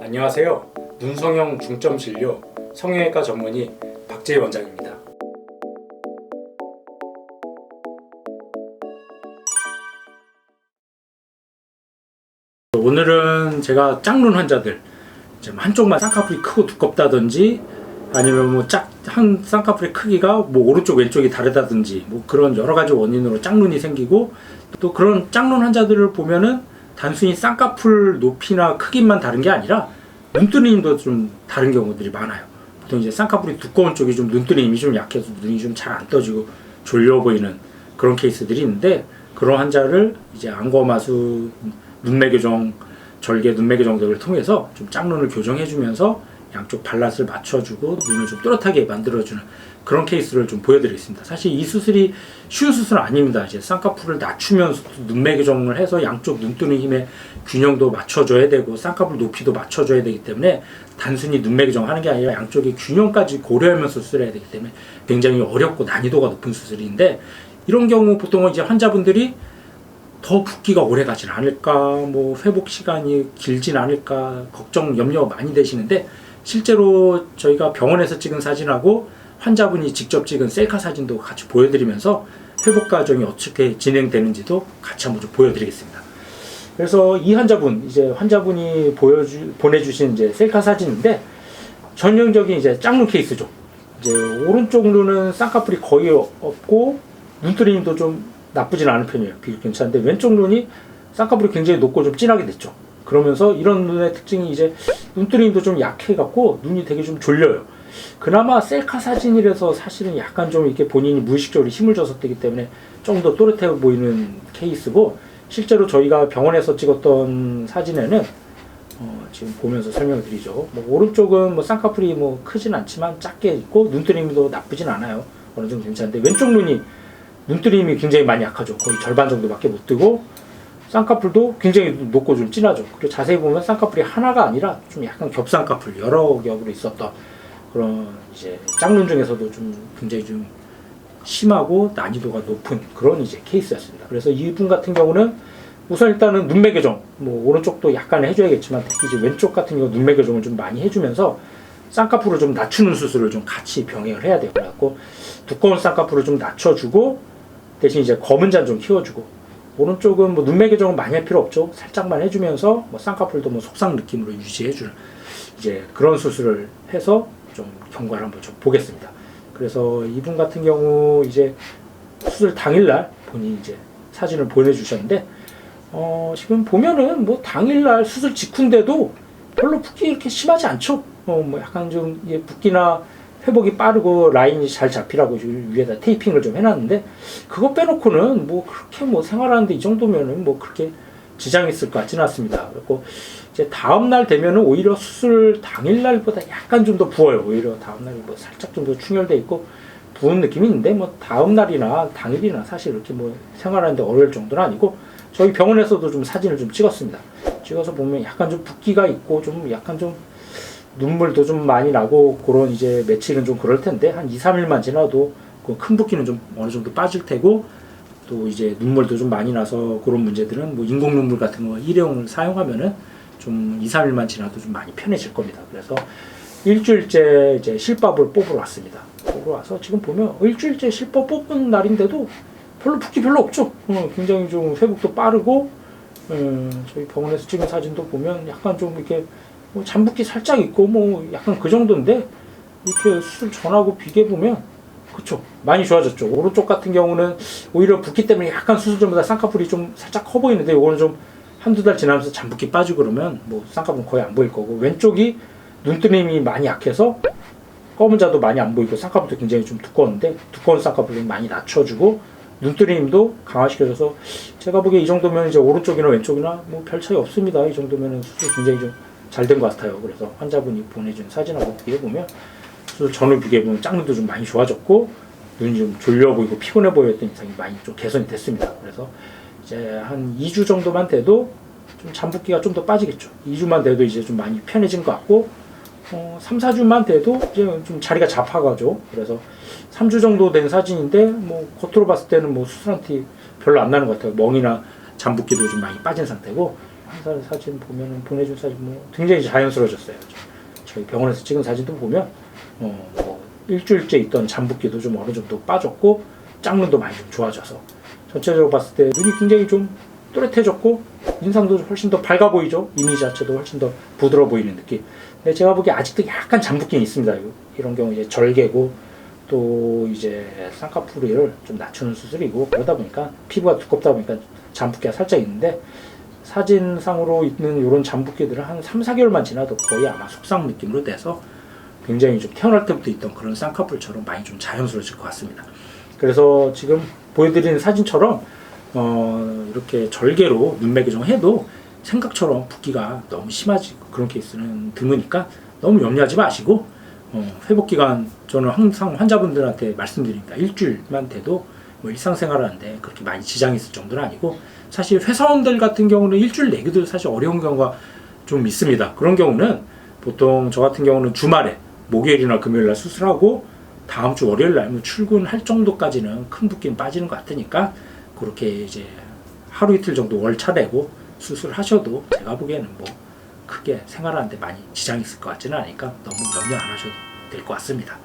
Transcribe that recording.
안녕하세요. 눈성형 중점 진료 성형외과 전문의 박재희 원장입니다. 오늘은 제가 짝눈 환자들, 한쪽만 쌍꺼풀이 크고 두껍다든지 아니면 한 쌍꺼풀의 크기가 오른쪽 왼쪽이 다르다든지 그런 여러 가지 원인으로 짝눈이 생기고, 또 그런 짝눈 환자들을 보면은 단순히 쌍꺼풀 높이나 크기만 다른 게 아니라 눈뜨림도 좀 다른 경우들이 많아요. 보통 이제 쌍꺼풀이 두꺼운 쪽이 좀 눈뜨림이 좀 약해서 눈이 좀 잘 안 떠지고 졸려 보이는 그런 케이스들이 있는데, 그런 환자를 이제 안검하수, 눈매교정, 절개 눈매교정 등을 통해서 좀 짝눈을 교정해주면서 양쪽 발라스를 맞춰주고 눈을 좀 또렷하게 만들어주는 그런 케이스를 좀 보여드리겠습니다. 사실 이 수술이 쉬운 수술은 아닙니다. 이제 쌍꺼풀을 낮추면서 눈매교정을 해서 양쪽 눈뜨는 힘의 균형도 맞춰줘야 되고 쌍꺼풀 높이도 맞춰줘야 되기 때문에 단순히 눈매교정 하는 게 아니라 양쪽의 균형까지 고려하면서 수술해야 되기 때문에 굉장히 어렵고 난이도가 높은 수술인데, 이런 경우 보통은 이제 환자분들이 더 붓기가 오래 가진 않을까, 회복 시간이 길진 않을까 걱정, 염려 많이 되시는데, 실제로 저희가 병원에서 찍은 사진하고 환자분이 직접 찍은 셀카 사진도 같이 보여드리면서 회복 과정이 어떻게 진행되는지도 같이 한번 좀 보여드리겠습니다. 그래서 이 환자분이 보내주신 이제 셀카 사진인데, 전형적인 이제 짝눈 케이스죠. 이제 오른쪽 눈은 쌍꺼풀이 거의 없고 눈뜨림도 좀 나쁘진 않은 편이에요. 비교 괜찮은데 왼쪽 눈이 쌍꺼풀이 굉장히 높고 좀 진하게 됐죠. 그러면서 이런 눈의 특징이 이제 눈뜨림도 좀 약해갖고 눈이 되게 좀 졸려요. 그나마 셀카 사진이라서 사실은 약간 좀 이렇게 본인이 무의식적으로 힘을 줘서 뜨기 때문에 좀 더 또렷해 보이는 케이스고, 실제로 저희가 병원에서 찍었던 사진에는 지금 보면서 설명을 드리죠. 오른쪽은 쌍꺼풀이 크진 않지만 작게 있고 눈뜨림도 나쁘진 않아요. 어느 정도 괜찮은데 왼쪽 눈이 눈뜨림이 굉장히 많이 약하죠. 거의 절반 정도밖에 못 뜨고 쌍꺼풀도 굉장히 높고 좀 진하죠. 그리고 자세히 보면 쌍꺼풀이 하나가 아니라 좀 약간 겹쌍꺼풀 여러 겹으로 있었던 그런 이제 짝눈 중에서도 좀 굉장히 좀 심하고 난이도가 높은 그런 이제 케이스였습니다. 그래서 이분 같은 경우는 우선 일단은 눈매교정, 오른쪽도 약간 해줘야겠지만 특히 이제 왼쪽 같은 경우 눈매교정을 좀 많이 해주면서 쌍꺼풀을 좀 낮추는 수술을 좀 같이 병행을 해야 돼요. 그래갖고 두꺼운 쌍꺼풀을 좀 낮춰주고 대신 이제 검은 잔 좀 키워주고, 오른쪽은 눈매교정은 많이 할 필요 없죠. 살짝만 해주면서 쌍꺼풀도 속상 느낌으로 유지해주는 이제 그런 수술을 해서 좀 경과를 한번 좀 보겠습니다. 그래서 이분 같은 경우 이제 수술 당일날 본인이 이제 사진을 보내주셨는데, 지금 보면은 당일날 수술 직후인데도 별로 붓기 이렇게 심하지 않죠. 약간 좀 붓기나 회복이 빠르고 라인이 잘 잡히라고 위에다 테이핑을 좀 해놨는데, 그거 빼놓고는 그렇게 생활하는데 이 정도면은 그렇게 지장이 있을 것 같지는 않습니다. 그리고 이제 다음날 되면은 오히려 수술 당일날보다 약간 좀 더 부어요. 오히려 다음날이 살짝 좀 더 충혈돼 있고 부은 느낌이 있는데 다음날이나 당일이나 사실 이렇게 생활하는데 어려울 정도는 아니고, 저희 병원에서도 좀 사진을 좀 찍었습니다. 찍어서 보면 약간 좀 붓기가 있고 좀 약간 좀 눈물도 좀 많이 나고 그런 이제 며칠은 좀 그럴 텐데 한 2-3일만 지나도 그 큰 붓기는 좀 어느 정도 빠질 테고, 또 이제 눈물도 좀 많이 나서 그런 문제들은 인공 눈물 같은 거 일회용을 사용하면은 좀 2-3일만 지나도 좀 많이 편해질 겁니다. 그래서 일주일째 이제 실밥을 뽑으러 왔습니다. 뽑으러 와서 지금 보면 일주일째 실밥 뽑은 날인데도 별로 붓기 별로 없죠. 굉장히 좀 회복도 빠르고, 저희 병원에서 찍은 사진도 보면 약간 좀 이렇게 잔붓기 살짝 있고 약간 그 정도인데, 이렇게 수술 전하고 비교해보면 그쵸, 많이 좋아졌죠. 오른쪽 같은 경우는 오히려 붓기 때문에 약간 수술 전보다 쌍꺼풀이 좀 살짝 커 보이는데, 이거는 좀 한두 달 지나면서 잔붓기 빠지고 그러면 쌍꺼풀은 거의 안 보일 거고, 왼쪽이 눈뜨림이 많이 약해서 검은 자도 많이 안 보이고 쌍꺼풀도 굉장히 좀 두꺼운데 두꺼운 쌍꺼풀을 많이 낮춰주고 눈뜨림도 강화시켜줘서, 제가 보기에 이 정도면 이제 오른쪽이나 왼쪽이나 별 차이 없습니다. 이 정도면 수술 굉장히 좀 잘 된 것 같아요. 그래서 환자분이 보내준 사진하고 비교해보면 수술 전후 비교해보면 짝눈도 좀 많이 좋아졌고 눈이 좀 졸려 보이고 피곤해 보였던 이상이 많이 좀 개선이 됐습니다. 그래서 이제 한 2주 정도만 돼도 좀 잔붓기가 좀 더 빠지겠죠. 2주만 돼도 이제 좀 많이 편해진 것 같고, 3-4주만 돼도 이제 좀 자리가 잡아가죠. 그래서 3주 정도 된 사진인데 겉으로 봤을 때는 수술한 티 별로 안 나는 것 같아요. 멍이나 잔붓기도 좀 많이 빠진 상태고, 항상 사진 보면은 보내준 사진 뭐 굉장히 자연스러워졌어요. 저희 병원에서 찍은 사진도 보면 뭐 일주일째 있던 잠붓기도 좀 어느 정도 빠졌고 짝눈도 많이 좀 좋아져서 전체적으로 봤을 때 눈이 굉장히 좀 또렷해졌고 인상도 훨씬 더 밝아 보이죠. 이미지 자체도 훨씬 더 부드러워 보이는 느낌. 근데 제가 보기에 아직도 약간 잠붓기는 있습니다. 이런 경우 이제 절개고 또 이제 쌍꺼풀을 좀 낮추는 수술이고 그러다 보니까 피부가 두껍다 보니까 잠붓기가 살짝 있는데 사진상으로 있는 이런 잠붓기들은 한 3, 4개월만 지나도 거의 아마 속상 느낌으로 돼서 굉장히 좀 태어날 때부터 있던 그런 쌍꺼풀처럼 많이 좀 자연스러워질 것 같습니다. 그래서 지금 보여드리는 사진처럼 이렇게 절개로 눈매 교정해도 생각처럼 붓기가 너무 심하지고 그런 케이스는 드무니까 너무 염려하지 마시고 회복기간 저는 항상 환자분들한테 말씀드립니다. 일주일만 돼도 뭐 일상생활하는데 그렇게 많이 지장이 있을 정도는 아니고 사실 회사원들 같은 경우는 일주일 내기도 사실 어려운 경우가 좀 있습니다. 그런 경우는 보통 저 같은 경우는 주말에 목요일이나 금요일날 수술하고 다음 주 월요일날 출근할 정도까지는 큰 붓기는 빠지는 것 같으니까 그렇게 이제 하루 이틀 정도 월차 내고 수술하셔도 제가 보기에는 뭐 크게 생활하는데 많이 지장이 있을 것 같지는 않으니까 너무 염려 안 하셔도 될 것 같습니다.